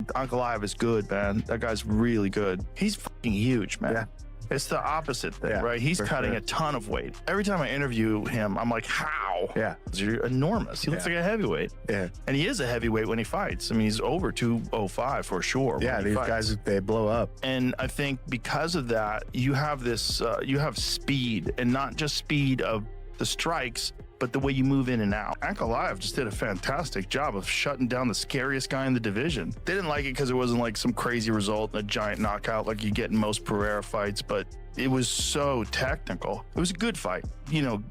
Ankalaev is good, man. That guy's really good. He's fucking huge, man. Yeah. It's the opposite thing, right? He's cutting a ton of weight. Every time I interview him, I'm like, how? Yeah. You're enormous. He looks like a heavyweight. Yeah. And he is a heavyweight when he fights. I mean, he's over 205 for sure. Yeah, these guys, they blow up. And I think because of that, you have this, you have speed, and not just speed of the strikes, but the way you move in and out. Ankalaev just did a fantastic job of shutting down the scariest guy in the division. They didn't like it because it wasn't like some crazy result, a giant knockout like you get in most Pereira fights, but it was so technical. It was a good fight. You know,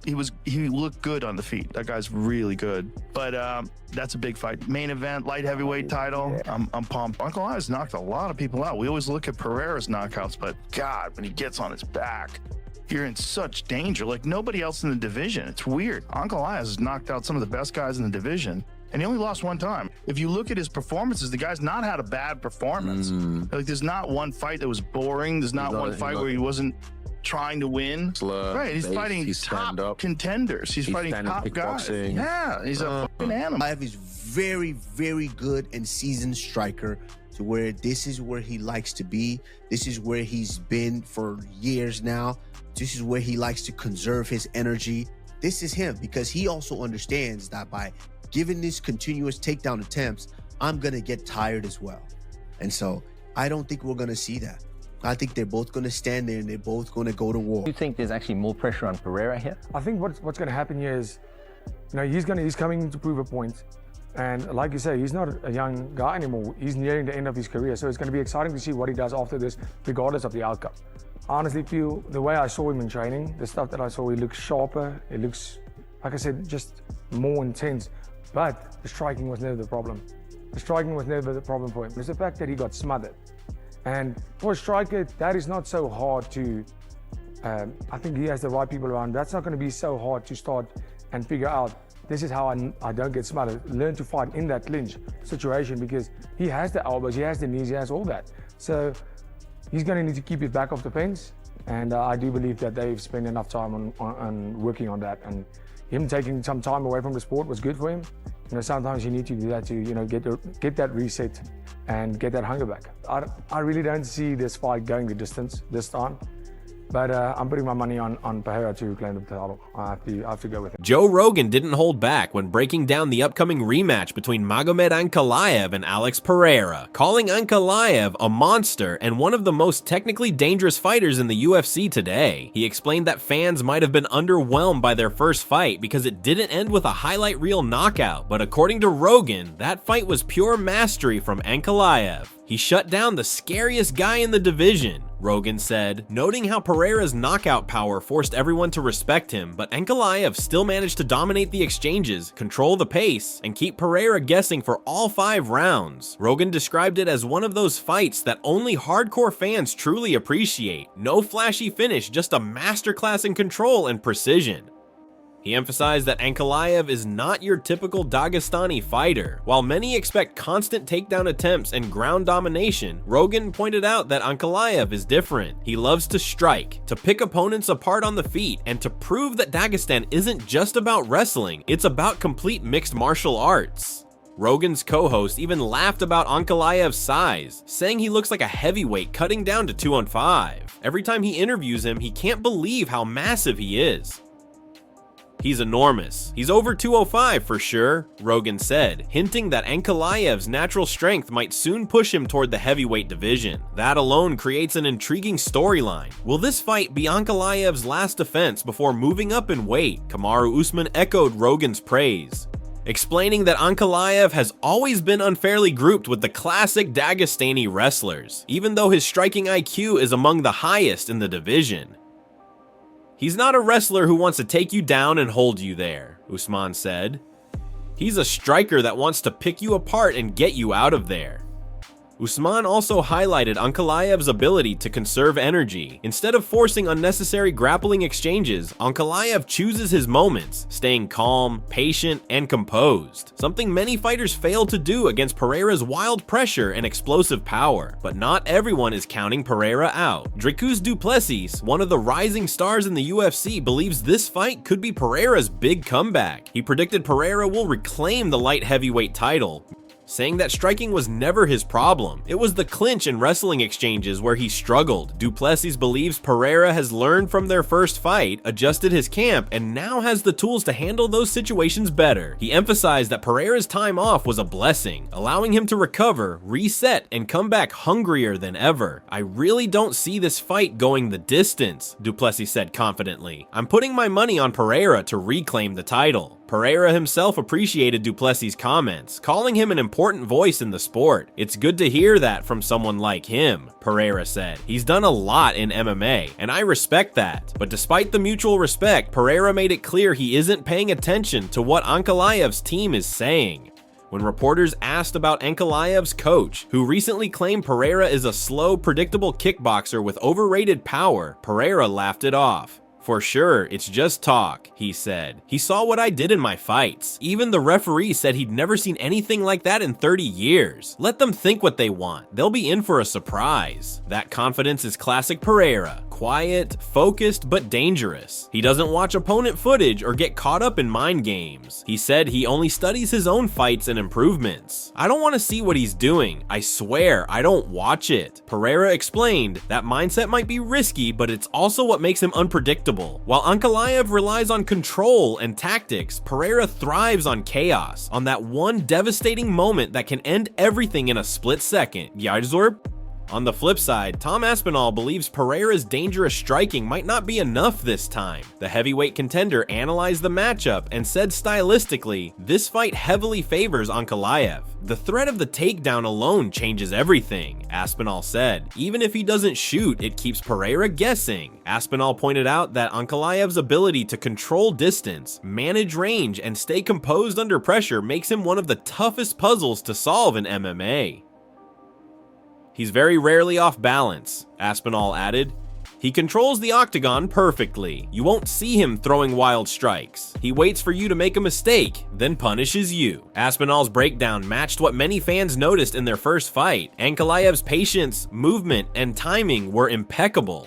he looked good on the feet. That guy's really good. But that's a big fight. Main event, light heavyweight title. I'm pumped. Ankalaev's knocked a lot of people out. We always look at Pereira's knockouts, but God, when he gets on his back, you're in such danger. Like nobody else in the division. It's weird. Ankalaev has knocked out some of the best guys in the division, and he only lost one time. If you look at his performances, the guy's not had a bad performance. Like there's not one fight that was boring. There's not one fight where he wasn't trying to win. Right, he's fighting top contenders. He's fighting top guys. Yeah, he's a fucking animal. Ankalaev is very, very good and seasoned striker, to where this is where he likes to be. This is where he's been for years now. This is where he likes to conserve his energy. This is him, because he also understands that by giving these continuous takedown attempts, I'm gonna get tired as well. And so I don't think we're gonna see that. I think they're both gonna stand there and they're both gonna go to war. Do you think there's actually more pressure on Pereira here? I think what's gonna happen here is, you know, he's coming to prove a point. And like you say, he's not a young guy anymore. He's nearing the end of his career. So it's gonna be exciting to see what he does after this, regardless of the outcome. I honestly feel the way I saw him in training, the stuff that I saw, he looks sharper. It looks, like I said, just more intense. But the striking was never the problem. The striking was never the problem for him. It's the fact that he got smothered. And for a striker, that is not so hard to, I think he has the right people around. That's not going to be so hard to start and figure out, this is how I don't get smothered. Learn to fight in that clinch situation, because he has the elbows, he has the knees, he has all that. So he's going to need to keep his back off the fence. And I do believe that they've spent enough time on working on that. And him taking some time away from the sport was good for him. You know, sometimes you need to do that to, you know, get that reset and get that hunger back. I really don't see this fight going the distance this time. But I'm putting my money on Pereira to claim the title. I have to go with him. Joe Rogan didn't hold back when breaking down the upcoming rematch between Magomed Ankalaev and Alex Pereira, calling Ankalaev a monster and one of the most technically dangerous fighters in the UFC today. He explained that fans might have been underwhelmed by their first fight because it didn't end with a highlight reel knockout, but according to Rogan, that fight was pure mastery from Ankalaev. He shut down the scariest guy in the division, Rogan said, noting how Pereira's knockout power forced everyone to respect him, but Ankalaev still managed to dominate the exchanges, control the pace, and keep Pereira guessing for all 5 rounds. Rogan described it as one of those fights that only hardcore fans truly appreciate. No flashy finish, just a masterclass in control and precision. He emphasized that Ankalaev is not your typical Dagestani fighter. While many expect constant takedown attempts and ground domination, Rogan pointed out that Ankalaev is different. He loves to strike, to pick opponents apart on the feet, and to prove that Dagestan isn't just about wrestling, it's about complete mixed martial arts. Rogan's co-host even laughed about Ankalaev's size, saying he looks like a heavyweight cutting down to 215. Every time he interviews him, he can't believe how massive he is. He's enormous. He's over 205 for sure, Rogan said, hinting that Ankalaev's natural strength might soon push him toward the heavyweight division. That alone creates an intriguing storyline. Will this fight be Ankalaev's last defense before moving up in weight? Kamaru Usman echoed Rogan's praise, explaining that Ankalaev has always been unfairly grouped with the classic Dagestani wrestlers, even though his striking IQ is among the highest in the division. He's not a wrestler who wants to take you down and hold you there, Usman said. He's a striker that wants to pick you apart and get you out of there. Usman also highlighted Ankalaev's ability to conserve energy. Instead of forcing unnecessary grappling exchanges, Ankalaev chooses his moments, staying calm, patient, and composed, something many fighters fail to do against Pereira's wild pressure and explosive power. But not everyone is counting Pereira out. Dricus du Plessis, one of the rising stars in the UFC, believes this fight could be Pereira's big comeback. He predicted Pereira will reclaim the light heavyweight title, saying that striking was never his problem. It was the clinch and wrestling exchanges where he struggled. Du Plessis believes Pereira has learned from their first fight, adjusted his camp, and now has the tools to handle those situations better. He emphasized that Pereira's time off was a blessing, allowing him to recover, reset, and come back hungrier than ever. I really don't see this fight going the distance, Du Plessis said confidently. I'm putting my money on Pereira to reclaim the title. Pereira himself appreciated Du Plessis' comments, calling him an important voice in the sport. It's good to hear that from someone like him, Pereira said. He's done a lot in MMA, and I respect that. But despite the mutual respect, Pereira made it clear he isn't paying attention to what Ankalaev's team is saying. When reporters asked about Ankalaev's coach, who recently claimed Pereira is a slow, predictable kickboxer with overrated power, Pereira laughed it off. For sure, it's just talk, he said. He saw what I did in my fights. Even the referee said he'd never seen anything like that in 30 years. Let them think what they want. They'll be in for a surprise. That confidence is classic Pereira. Quiet, focused, but dangerous. He doesn't watch opponent footage or get caught up in mind games. He said he only studies his own fights and improvements. I don't want to see what he's doing. I swear, I don't watch it. Pereira explained that mindset might be risky, but it's also what makes him unpredictable. While Ankalaev relies on control and tactics, Pereira thrives on chaos, on that one devastating moment that can end everything in a split second. Yarzor? On the flip side, Tom Aspinall believes Pereira's dangerous striking might not be enough this time. The heavyweight contender analyzed the matchup and said stylistically, this fight heavily favors Ankalaev. The threat of the takedown alone changes everything, Aspinall said. Even if he doesn't shoot, it keeps Pereira guessing. Aspinall pointed out that Ankalaev's ability to control distance, manage range, and stay composed under pressure makes him one of the toughest puzzles to solve in MMA. He's very rarely off balance, Aspinall added. He controls the octagon perfectly. You won't see him throwing wild strikes. He waits for you to make a mistake, then punishes you. Aspinall's breakdown matched what many fans noticed in their first fight. Ankalaev's patience, movement, and timing were impeccable.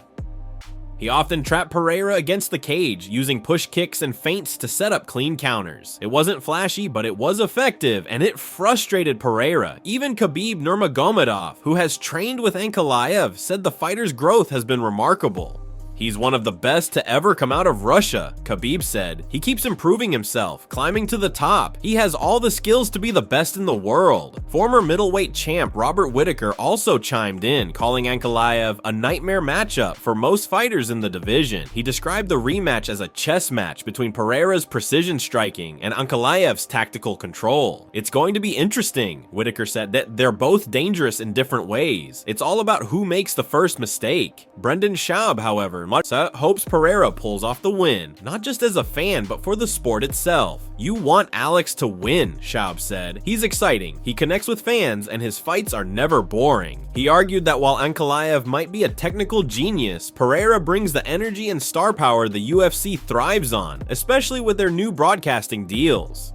He often trapped Pereira against the cage, using push kicks and feints to set up clean counters. It wasn't flashy, but it was effective, and it frustrated Pereira. Even Khabib Nurmagomedov, who has trained with Ankalaev, said the fighter's growth has been remarkable. He's one of the best to ever come out of Russia, Khabib said. He keeps improving himself, climbing to the top. He has all the skills to be the best in the world. Former middleweight champ Robert Whittaker also chimed in, calling Ankalaev a nightmare matchup for most fighters in the division. He described the rematch as a chess match between Pereira's precision striking and Ankalaev's tactical control. It's going to be interesting, Whittaker said, that they're both dangerous in different ways. It's all about who makes the first mistake. Brendan Schaub, however, hopes Pereira pulls off the win, not just as a fan, but for the sport itself. You want Alex to win, Schaub said. He's exciting, he connects with fans, and his fights are never boring. He argued that while Ankalaev might be a technical genius, Pereira brings the energy and star power the UFC thrives on, especially with their new broadcasting deals.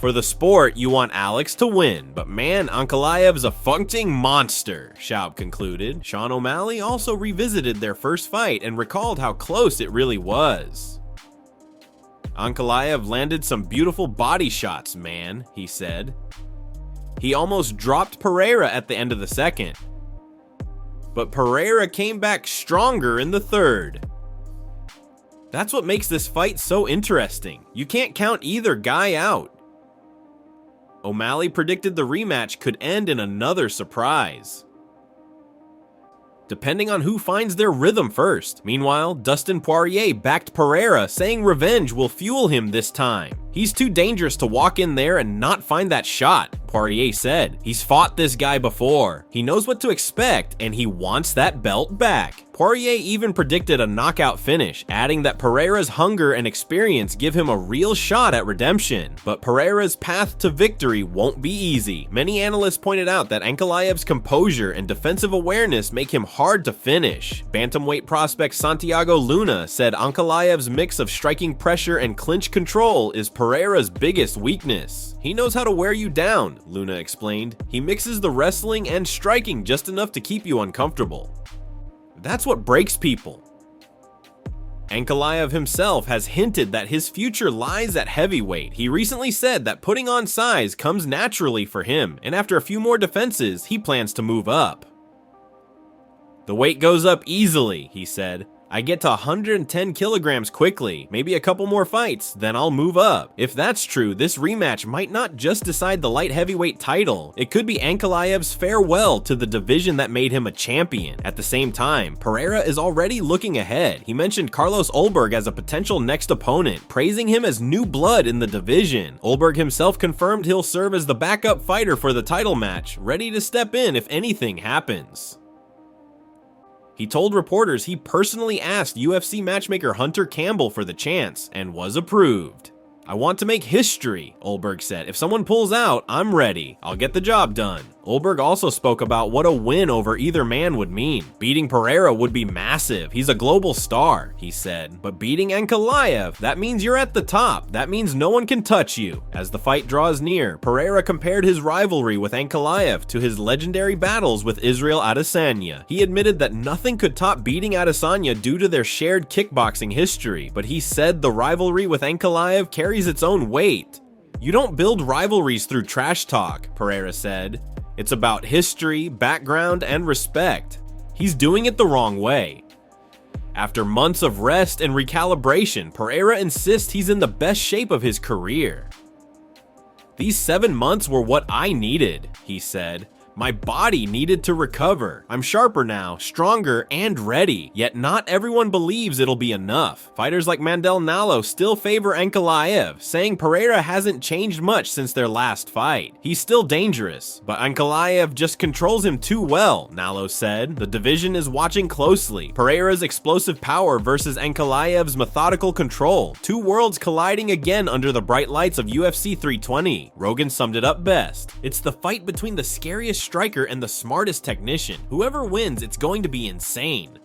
For the sport, you want Alex to win, but man, Ankalaev's a functioning monster, Schaub concluded. Sean O'Malley also revisited their first fight and recalled how close it really was. Ankalaev landed some beautiful body shots, man, he said. He almost dropped Pereira at the end of the second. But Pereira came back stronger in the third. That's what makes this fight so interesting. You can't count either guy out. O'Malley predicted the rematch could end in another surprise, depending on who finds their rhythm first. Meanwhile, Dustin Poirier backed Pereira, saying revenge will fuel him this time. He's too dangerous to walk in there and not find that shot, Poirier said. He's fought this guy before. He knows what to expect, and he wants that belt back. Poirier even predicted a knockout finish, adding that Pereira's hunger and experience give him a real shot at redemption. But Pereira's path to victory won't be easy. Many analysts pointed out that Ankalaev's composure and defensive awareness make him hard to finish. Bantamweight prospect Santiago Luna said Ankalaev's mix of striking pressure and clinch control is Pereira's biggest weakness. He knows how to wear you down, Luna explained. He mixes the wrestling and striking just enough to keep you uncomfortable. That's what breaks people. Ankalaev himself has hinted that his future lies at heavyweight. He recently said that putting on size comes naturally for him, and after a few more defenses, he plans to move up. "The weight goes up easily," he said. "I get to 110 kilograms quickly, maybe a couple more fights, then I'll move up." If that's true, this rematch might not just decide the light heavyweight title, it could be Ankalaev's farewell to the division that made him a champion. At the same time, Pereira is already looking ahead. He mentioned Carlos Ulberg as a potential next opponent, praising him as new blood in the division. Ulberg himself confirmed he'll serve as the backup fighter for the title match, ready to step in if anything happens. He told reporters he personally asked UFC matchmaker Hunter Campbell for the chance and was approved. "I want to make history," Ulberg said. "If someone pulls out, I'm ready. I'll get the job done." Ulberg also spoke about what a win over either man would mean. "Beating Pereira would be massive. He's a global star," he said. "But beating Ankalaev, that means you're at the top. That means no one can touch you." As the fight draws near, Pereira compared his rivalry with Ankalaev to his legendary battles with Israel Adesanya. He admitted that nothing could top beating Adesanya due to their shared kickboxing history, but he said the rivalry with Ankalaev carries its own weight. "You don't build rivalries through trash talk," Pereira said. "It's about history, background, and respect." He's doing it the wrong way. After months of rest and recalibration, Pereira insists he's in the best shape of his career. "These 7 months were what I needed," he said. "My body needed to recover. I'm sharper now, stronger, and ready. Yet not everyone believes it'll be enough." Fighters like Mandel Nalo still favor Ankalaev, saying Pereira hasn't changed much since their last fight. "He's still dangerous, but Ankalaev just controls him too well," Nalo said. "The division is watching closely. Pereira's explosive power versus Ankalaev's methodical control. Two worlds colliding again under the bright lights of UFC 320. Rogan summed it up best. "It's the fight between the scariest striker and the smartest technician. Whoever wins, it's going to be insane."